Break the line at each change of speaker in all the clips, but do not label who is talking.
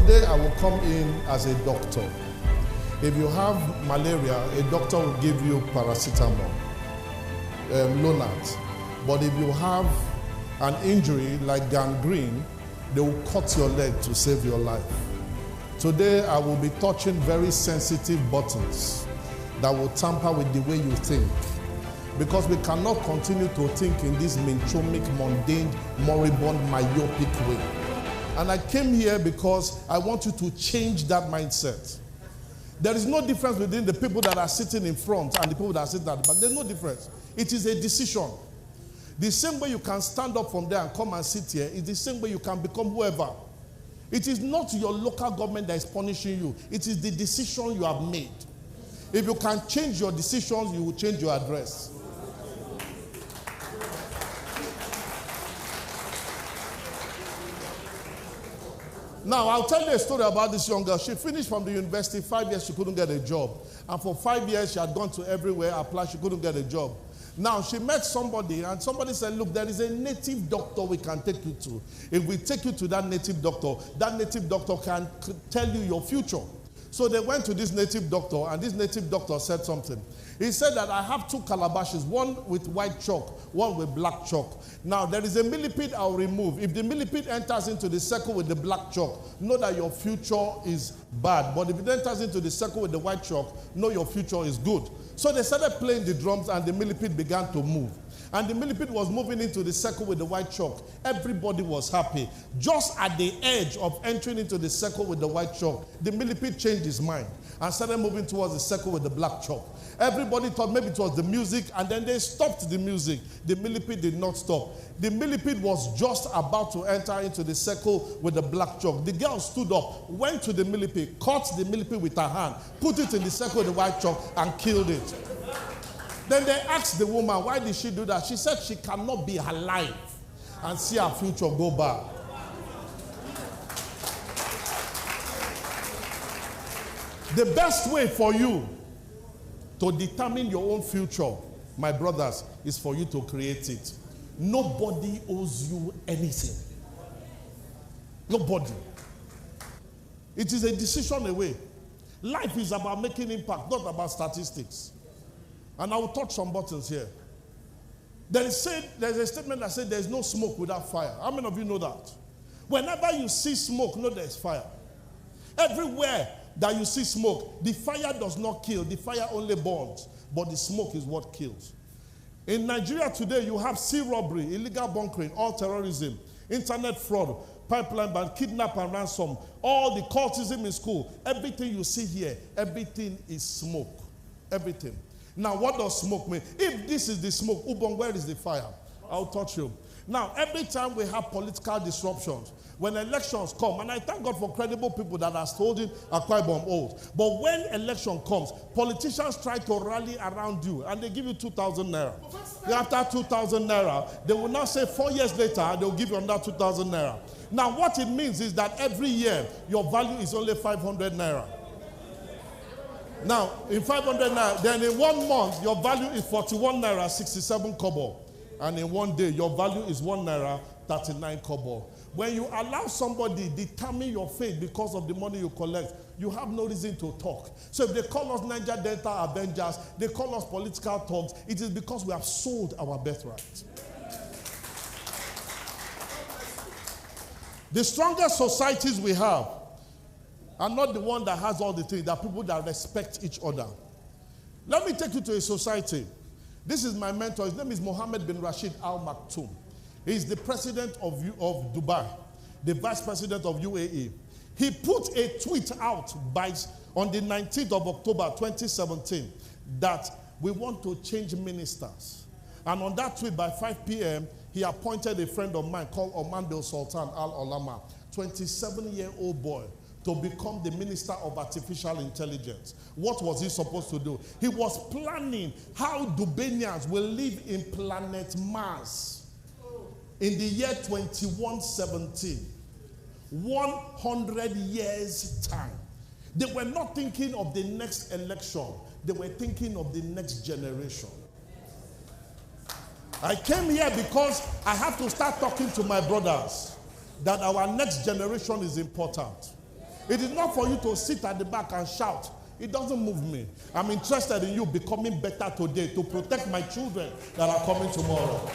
today I will come in as a doctor. If you have malaria, a doctor will give you paracetamol, Lonart. But if you have an injury like gangrene, they will cut your leg to save your life. Today I will be touching very sensitive buttons that will tamper with the way you think. Because we cannot continue to think in this minchomic, mundane, moribund, myopic way. And I came here because I want you to change that mindset. There is no difference between the people that are sitting in front and the people that are sitting at the back. There's no difference. It is a decision. The same way you can stand up from there and come and sit here is the same way you can become whoever. It is not your local government that is punishing you. It is the decision you have made. If you can change your decisions, you will change your address. Now, I'll tell you a story about this young girl. She finished from the university, 5 years, she couldn't get a job. And for 5 years, she had gone to everywhere, applied, she couldn't get a job. Now, she met somebody, and somebody said, look, there is a native doctor we can take you to. If we take you to that native doctor can tell you your future. So they went to this native doctor, and this native doctor said something. He said that I have 2 calabashes, one with white chalk, one with black chalk. Now, there is a millipede I'll remove. If the millipede enters into the circle with the black chalk, know that your future is bad. But if it enters into the circle with the white chalk, know your future is good. So they started playing the drums, and the millipede began to move. And the millipede was moving into the circle with the white chalk. Everybody was happy. Just at the edge of entering into the circle with the white chalk, the millipede changed his mind and started moving towards the circle with the black chalk. Everybody thought maybe it was the music, and then they stopped the music. The millipede did not stop. The millipede was just about to enter into the circle with the black chalk. The girl stood up, went to the millipede, caught the millipede with her hand, put it in the circle with the white chalk, and killed it. Then they asked the woman, why did she do that? She said she cannot be alive and see her future go bad. The best way for you to determine your own future, my brothers, is for you to create it. Nobody owes you anything. Nobody. It is a decision away. Life is about making impact, not about statistics. And I will touch some buttons here. There's a statement that says there's no smoke without fire. How many of you know that? Whenever you see smoke, know there's fire. Everywhere that you see smoke, the fire does not kill. The fire only burns. But the smoke is what kills. In Nigeria today, you have sea robbery, illegal bunkering, all terrorism, internet fraud, pipeline ban, kidnap and ransom, all the cultism in school. Everything you see here, everything is smoke. Everything. Now, what does smoke mean? If this is the smoke, Ubong, where is the fire? I'll touch you. Now, every time we have political disruptions, when elections come, and I thank God for credible people that are holding Akwa Ibom oath, but when election comes, politicians try to rally around you, and they give you 2,000 naira. After 2,000 naira, they will now say 4 years later, they will give you another 2,000 naira. Now, what it means is that every year, your value is only 500 naira. Now, in 500 naira, then in 1 month, your value is 41 naira, 67 kobo. And in 1 day, your value is 1 naira, 39 kobo. When you allow somebody determine your fate because of the money you collect, you have no reason to talk. So if they call us Niger Delta Avengers, they call us political thugs, it is because we have sold our birthright. The strongest societies we have are not the one that has all the things. They are people that respect each other. Let me take you to a society. This is my mentor. His name is Mohammed bin Rashid Al Maktoum. He is the president of Dubai, the vice president of UAE. He put a tweet out on the 19th of October 2017 that we want to change ministers. And on that tweet by 5 p.m., he appointed a friend of mine called Oman Bil Sultan Al Olama, 27-year-old boy, to become the Minister of Artificial Intelligence. What was he supposed to do? He was planning how Dubaians will live in planet Mars in the year 2117. 100 years' time. They were not thinking of the next election. They were thinking of the next generation. I came here because I have to start talking to my brothers that our next generation is important. It is not for you to sit at the back and shout. It doesn't move me. I'm interested in you becoming better today to protect my children that are coming tomorrow.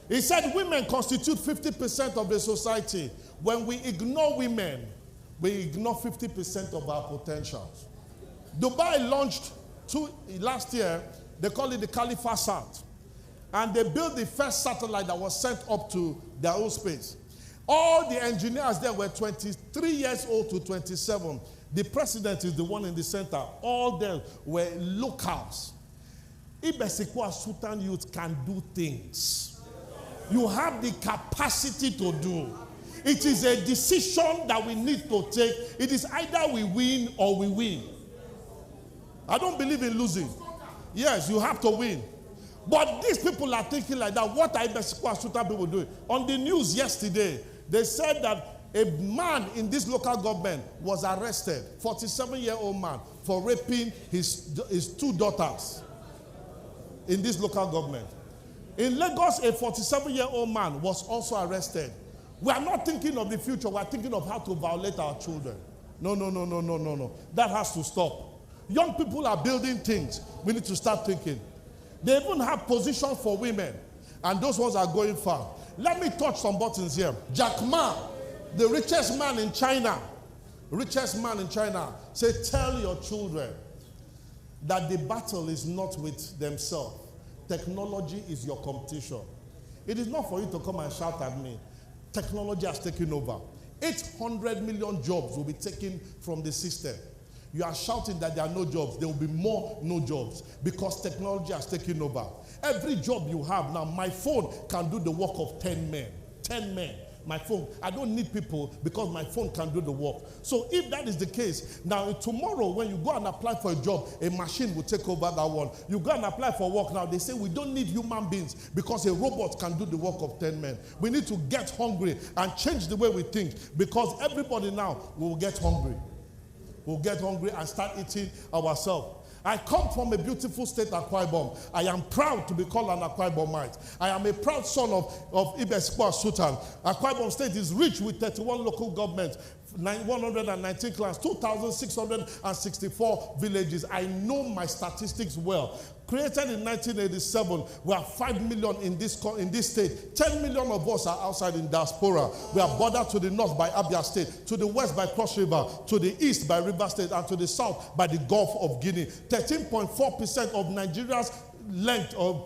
He said women constitute 50% of the society. When we ignore women, we ignore 50% of our potentials. Dubai launched last year, they call it the Khalifa Sat. And they built the first satellite that was sent up to their own space. All the engineers there were 23 years old to 27. The president is the one in the center. All them were locals. Ibesikwa Sultan youth can do things. You have the capacity to do. It is a decision that we need to take. It is either we win or we win. I don't believe in losing. Yes, you have to win. But these people are thinking like that. What are Ibesikwa Sultan people doing? On the news yesterday, they said that a man in this local government was arrested, 47-year-old man, for raping his two daughters in this local government. In Lagos, a 47-year-old man was also arrested. We are not thinking of the future. We are thinking of how to violate our children. No. That has to stop. Young people are building things. We need to start thinking. They even have positions for women, and those ones are going far. Let me touch some buttons here. Jack Ma, the richest man in China, say, tell your children that the battle is not with themselves. Technology is your competition. It is not for you to come and shout at me. Technology has taken over. 800 million jobs will be taken from the system. You are shouting that there are no jobs. There will be more no jobs because technology has taken over. Every job you have now, my phone can do the work of 10 men. 10 men. My phone. I don't need people because my phone can do the work. So if that is the case, now tomorrow when you go and apply for a job, a machine will take over that one. You go and apply for work now, they say we don't need human beings because a robot can do the work of 10 men. We need to get hungry and change the way we think because everybody now will get hungry. We'll get hungry and start eating ourselves. I come from a beautiful state, Akwa Ibom. I am proud to be called an Akwa Ibomite. I am a proud son of Ibesikwa Sultan. Akwa Ibom State is rich with 31 local governments, 119 clans, 2,664 villages. I know my statistics well. Created in 1987, we are 5 million in this state. 10 million of us are outside in diaspora. We are bordered to the north by Abia State, to the west by Cross River, to the east by River State, and to the south by the Gulf of Guinea. 13.4% of Nigeria's length of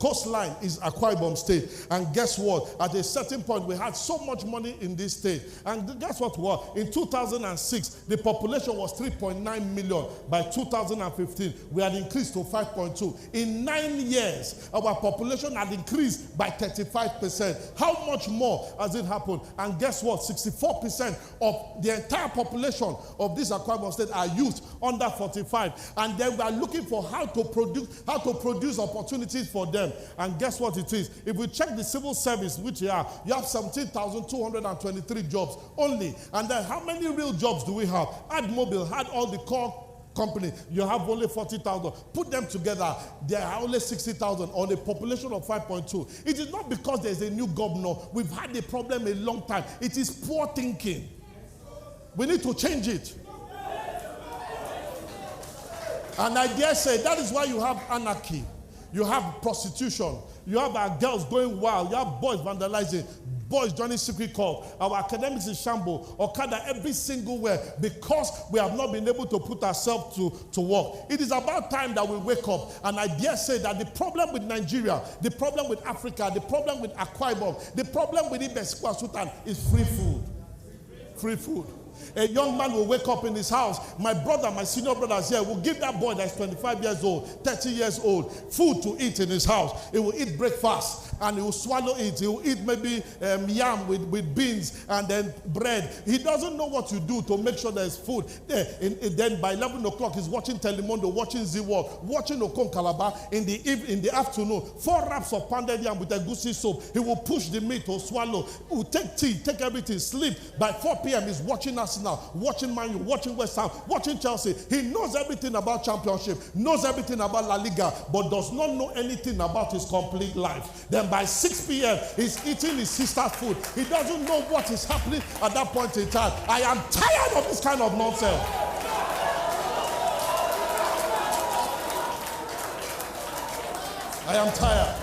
coastline is Akwa Ibom State. And guess what? At a certain point, we had so much money in this state. And guess what? In 2006, the population was 3.9 million. By 2015, we had increased to 5.2. In 9 years, our population had increased by 35%. How much more has it happened? And guess what? 64% of the entire population of this Akwa Ibom State are youth under 45. And then we are looking for how to produce opportunities for them. And guess what it is? If we check the civil service, which you have 17,223 jobs only. And then how many real jobs do we have? Add mobile, add all the core company, you have only 40,000. Put them together, there are only 60,000 on a population of 5.2. It is not because there's a new governor. We've had a problem a long time. It is poor thinking. We need to change it. And I dare say that is why you have anarchy. You have prostitution. You have our girls going wild. You have boys vandalizing. Boys joining secret cult. Our academics in shambles. Okada every single way because we have not been able to put ourselves to work. It is about time that we wake up. And I dare say that the problem with Nigeria, the problem with Africa, the problem with Akwa Ibom, the problem with Ibesikwa Sultan is free food. Free food. A young man will wake up in his house. My brother, my senior brothers here will give that boy that's 25 years old, 30 years old, food to eat in his house. He will eat breakfast and he will swallow it. He will eat maybe yam with beans and then bread. He doesn't know what to do to make sure there's food. Then by 11 o'clock, he's watching Telemundo, watching Z-World, watching Okon Calabar in the afternoon. 4 wraps of pounded yam with a goosey soup. He will push the meat to swallow. He will take tea, take everything, sleep. By 4 p.m., he's watching Arsenal, watching Man U, watching West Ham, watching Chelsea. He knows everything about championship, knows everything about La Liga, but does not know anything about his complete life. Then by 6 p.m., he's eating his sister's food. He doesn't know what is happening at that point in time. I am tired of this kind of nonsense. I am tired.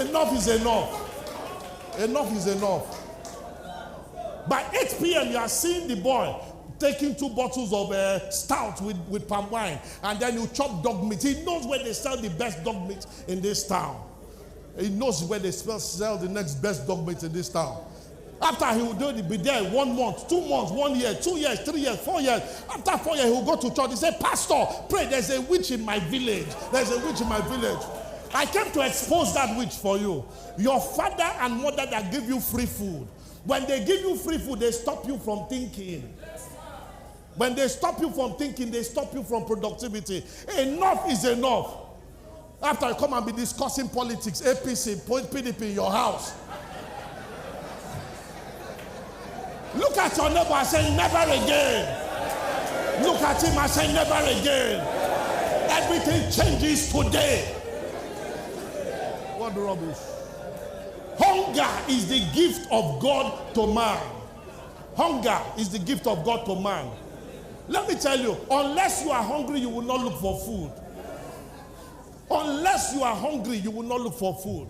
Enough is enough. Enough is enough. By 8 p.m., you are seeing the boy taking 2 bottles of stout with palm wine, and then you chop dog meat. He knows where they sell the best dog meat in this town. He knows where they sell the next best dog meat in this town. After he will be there 1 month, 2 months, 1 year, 2 years, 3 years, 4 years. After 4 years, he will go to church. He say, "Pastor, pray, there's a witch in my village. There's a witch in my village." I came to expose that witch for you. Your father and mother that give you free food. When they give you free food, they stop you from thinking. When they stop you from thinking, they stop you from productivity. Enough is enough. After I come and be discussing politics, APC, PDP in your house. Look at your neighbor and say, "Never again." Look at him and say, "Never again." Everything changes today. What rubbish. Hunger is the gift of God to man. Hunger is the gift of God to man. Let me tell you, unless you are hungry, you will not look for food. Unless you are hungry, you will not look for food.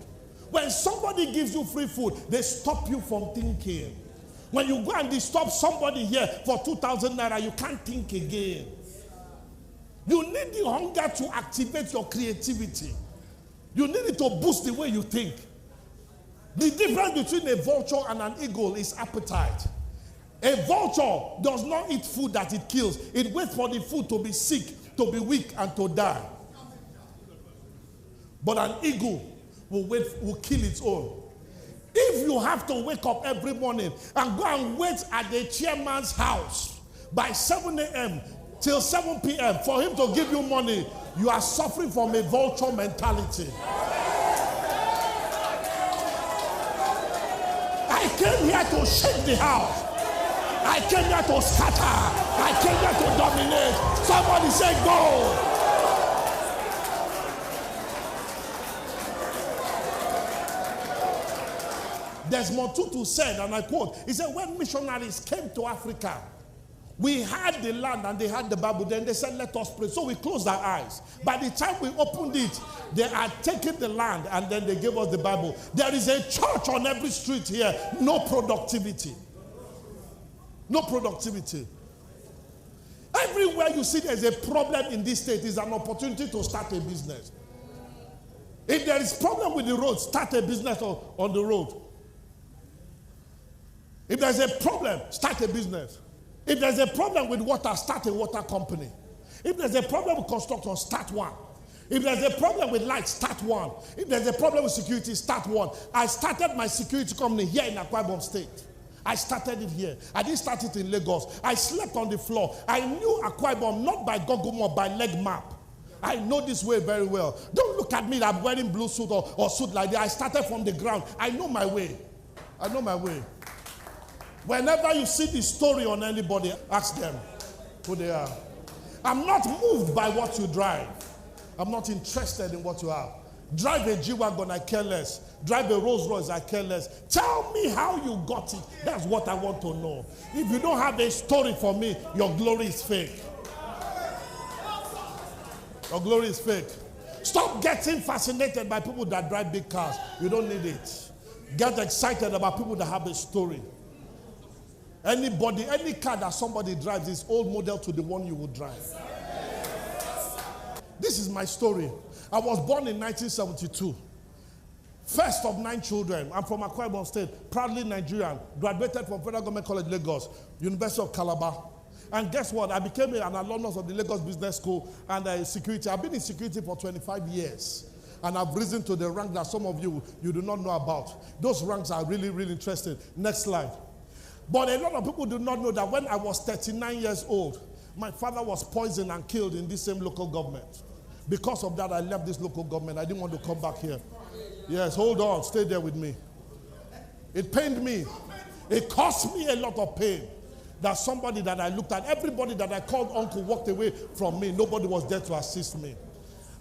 When somebody gives you free food, they stop you from thinking. When you go and disturb somebody here for 2,000 naira, you can't think again. You need the hunger to activate your creativity. You need it to boost the way you think. The difference between a vulture and an eagle is appetite. A vulture does not eat food that it kills. It waits for the food to be sick, to be weak, and to die. But an eagle will kill its own. If you have to wake up every morning and go and wait at the chairman's house by 7 a.m. till 7 p.m. for him to give you money, you are suffering from a vulture mentality. I came here to shake the house. I came here to scatter. I came here to dominate. Somebody say go. Desmond Tutu said, and I quote, he said, when missionaries came to Africa, we had the land and they had the Bible. Then they said, let us pray. So we closed our eyes. By the time we opened it, they had taken the land and then they gave us the Bible. There is a church on every street here. No productivity. No productivity. Everywhere you see there's a problem in this state is an opportunity to start a business. If there is problem with the road, start a business on the road. If there's a problem, start a business. If there's a problem with water, start a water company. If there's a problem with construction, start one. If there's a problem with light, start one. If there's a problem with security, start one. I started my security company here in Akwa Ibom State. I started it here. I didn't start it in Lagos. I slept on the floor. I knew Akwa Ibom not by Google Map, by leg map. I know this way very well. Don't look at me that I'm wearing blue suit or suit like that. I started from the ground. I know my way. I know my way. Whenever you see the story on anybody, ask them who they are. I'm not moved by what you drive. I'm not interested in what you have. Drive a G-Wagon, I care less. Drive a Rolls Royce, I care less. Tell me how you got it. That's what I want to know. If you don't have a story for me, your glory is fake. Your glory is fake. Stop getting fascinated by people that drive big cars. You don't need it. Get excited about people that have a story. Anybody, any car that somebody drives is old model to the one you would drive. This is my story. I was born in 1972. First of 9 children. I'm from Akwa Ibom State, proudly Nigerian. Graduated from Federal Government College, Lagos, University of Calabar. And guess what? I became an alumnus of the Lagos Business School and security. I've been in security for 25 years. And I've risen to the rank that some of you do not know about. Those ranks are really, really interesting. Next slide. But a lot of people do not know that when I was 39 years old, my father was poisoned and killed in this same local government. Because of that, I left this local government. I didn't want to come back here. Yes, hold on. Stay there with me. It pained me. It cost me a lot of pain that somebody that I looked at, everybody that I called uncle walked away from me. Nobody was there to assist me.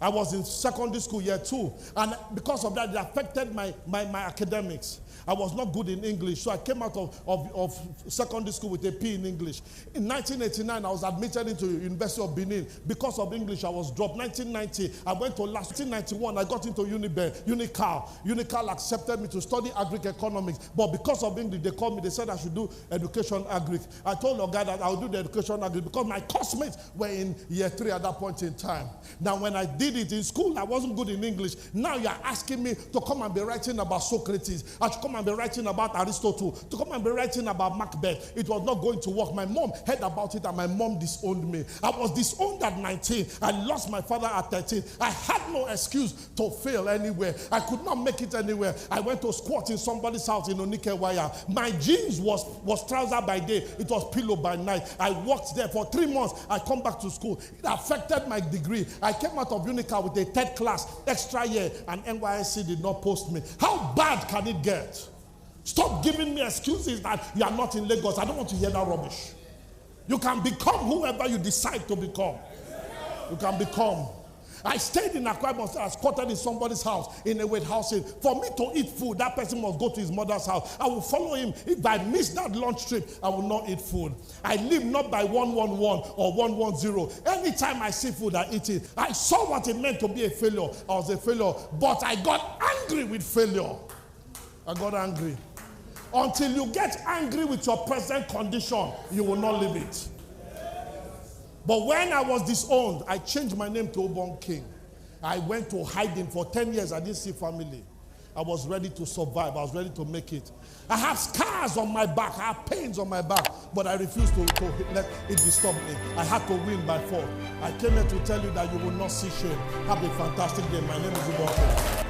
I was in secondary school year 2, and because of that, it affected my academics. I was not good in English, so I came out of secondary school with a P in English. In 1989, I was admitted into University of Benin. Because of English, I was dropped. 1990, I went to last. 1991, I got into Unical. Unical accepted me to study agri-economics, but because of English, they called me. They said I should do education agri. I told Oga that I would do the education agri because my classmates were in year 3 at that point in time. Now, when I did it in school, I wasn't good in English. Now you're asking me to come and be writing about Socrates. I should come and be writing about Aristotle, to come and be writing about Macbeth. It was not going to work. My mom heard about it and my mom disowned me. I was disowned at 19. I lost my father at 13. I had no excuse to fail anywhere. I could not make it anywhere. I went to squat in somebody's house in Onikewaya. My jeans was trouser by day. It was pillow by night. I worked there for 3 months. I come back to school. It affected my degree. I came out of Unica with a 3rd class extra year and NYSC did not post me. How bad can it get? Stop giving me excuses that you are not in Lagos. I don't want to hear that rubbish. You can become whoever you decide to become. You can become. I stayed in Akwa Ibom. I was quartered in somebody's house in a wait housing. For me to eat food, that person must go to his mother's house. I will follow him. If I miss that lunch trip, I will not eat food. I live not by 111 or 110. Anytime I see food, I eat it. I saw what it meant to be a failure. I was a failure, but I got angry with failure. I got angry. Until you get angry with your present condition, you will not leave it. But when I was disowned, I changed my name to Ubong King. I went to hiding for 10 years. I didn't see family. I was ready to survive. I was ready to make it. I have scars on my back. I have pains on my back. But I refused to let it disturb me. I had to win by 4. I came here to tell you that you will not see shame. Have a fantastic day. My name is Ubong King.